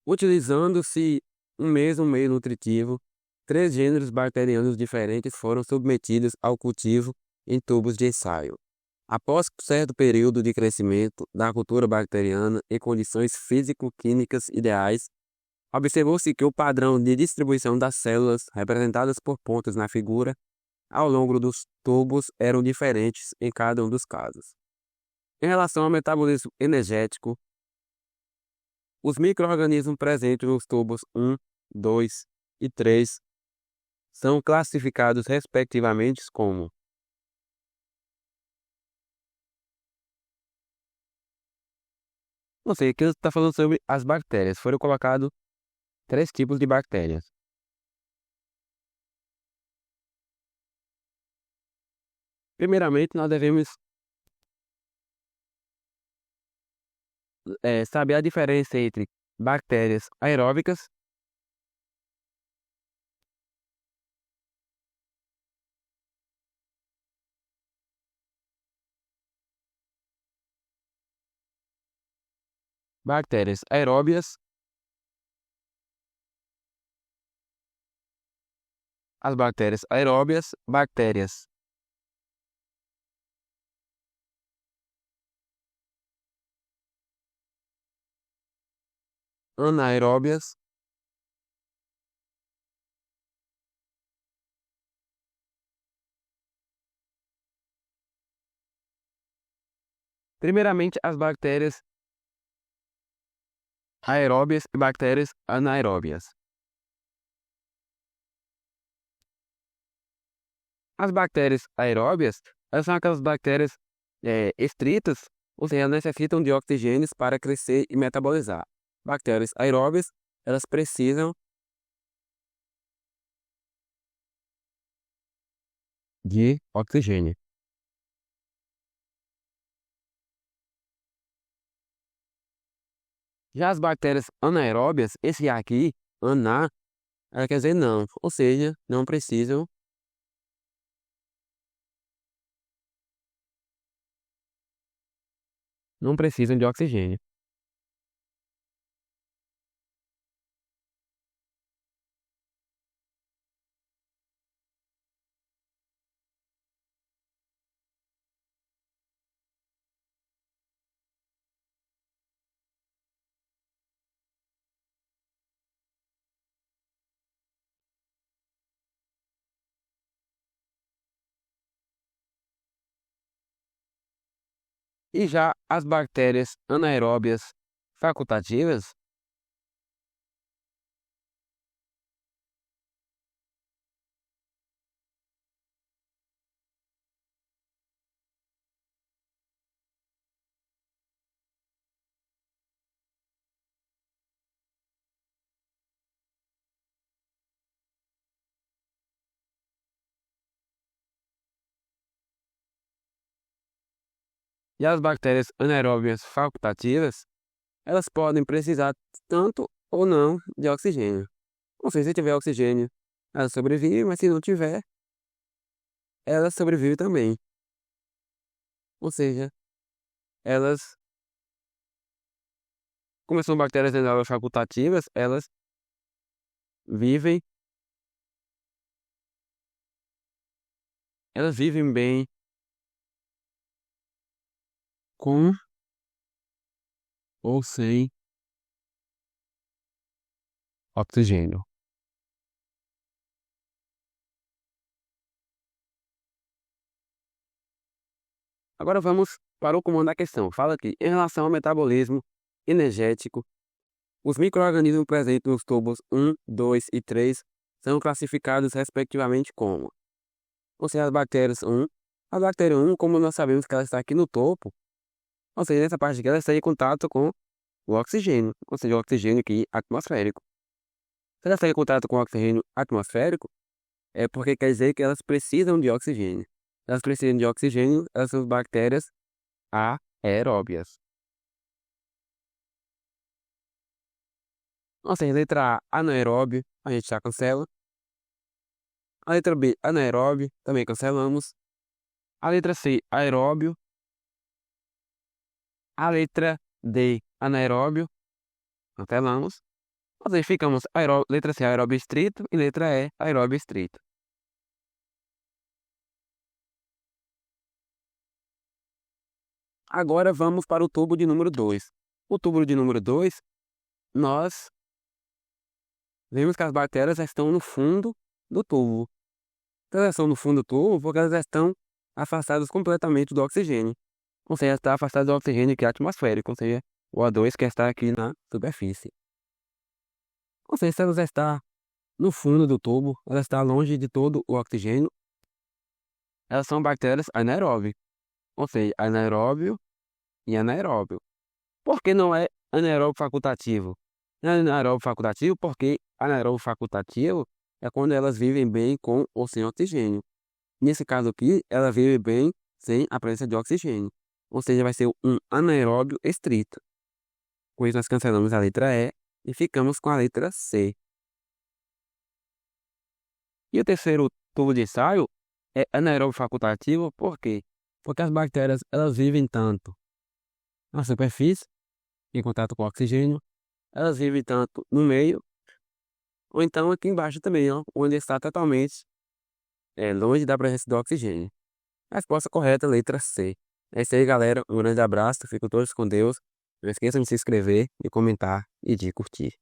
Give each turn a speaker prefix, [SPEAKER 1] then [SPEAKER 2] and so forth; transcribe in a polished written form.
[SPEAKER 1] Utilizando-se um mesmo meio nutritivo, três gêneros bacterianos diferentes foram submetidos ao cultivo em tubos de ensaio. Após certo período de crescimento da cultura bacteriana em condições físico-químicas ideais, observou-se que o padrão de distribuição das células, representadas por pontos na figura, ao longo dos tubos eram diferentes em cada um dos casos. Em relação ao metabolismo energético, os micro-organismos presentes nos tubos 1, 2 e 3 são classificados respectivamente como. Não sei, aqui está falando sobre as bactérias. Foram colocados três tipos de bactérias. Primeiramente, nós devemos saber a diferença entre bactérias aeróbicas, bactérias aeróbias, as bactérias aeróbias, bactérias anaeróbias, primeiramente as bactérias aeróbias e bactérias anaeróbias. As bactérias aeróbias, elas são aquelas bactérias estritas, ou seja, elas necessitam de oxigênio para crescer e metabolizar. Bactérias aeróbias, elas precisam de oxigênio. Já as bactérias anaeróbias, esse aqui, ana, ela quer dizer não, ou seja, não precisam de oxigênio. E já as bactérias anaeróbias facultativas, elas podem precisar tanto ou não de oxigênio. Ou seja, se tiver oxigênio, elas sobrevivem, mas se não tiver, elas sobrevivem também. Ou seja, elas, como são bactérias anaeróbias facultativas, vivem, elas vivem bem com ou sem oxigênio. Agora vamos para o comando da questão. Fala aqui, em relação ao metabolismo energético, os micro-organismos presentes nos tubos 1, 2 e 3 são classificados respectivamente como. Ou seja, as bactérias 1. A bactéria 1, como nós sabemos que ela está aqui no topo, ou seja, nessa parte aqui ela está em contato com o oxigênio, ou seja, o oxigênio aqui atmosférico. Se ela está em contato com o oxigênio atmosférico, é porque quer dizer que elas precisam de oxigênio. Elas precisam de oxigênio, elas são bactérias aeróbias. Ou seja, letra A, anaeróbio, a gente já cancela. A letra B, anaeróbio, também cancelamos. A letra C, aeróbio. A letra D, anaeróbio, cancelamos. Ou seja, ficamos letra C, aeróbio estrito, e letra E, aeróbio estrito. Agora vamos para o tubo de número 2. O tubo de número 2, nós vemos que as bactérias estão no fundo do tubo. Então, elas estão no fundo do tubo porque elas estão afastadas completamente do oxigênio. Ou seja, está afastada do oxigênio que é atmosférico, ou seja, o O2 que está aqui na superfície. Ou seja, se ela está no fundo do tubo, ela está longe de todo o oxigênio, elas são bactérias anaeróbias. Ou seja, anaeróbio e anaeróbio. Por que não é anaeróbio facultativo? Não é anaeróbio facultativo porque anaeróbio facultativo é quando elas vivem bem com ou sem oxigênio. Nesse caso aqui, ela vive bem sem a presença de oxigênio. Ou seja, vai ser um anaeróbio estrito. Com isso, nós cancelamos a letra E e ficamos com a letra C. E o terceiro tubo de ensaio é anaeróbio facultativo, por quê? Porque as bactérias elas vivem tanto na superfície, em contato com o oxigênio, elas vivem tanto no meio, ou então aqui embaixo também, ó, onde está totalmente longe da presença do oxigênio. A resposta correta, letra C. É isso aí, galera. Um grande abraço, fiquem todos com Deus. Não esqueçam de se inscrever, de comentar e de curtir.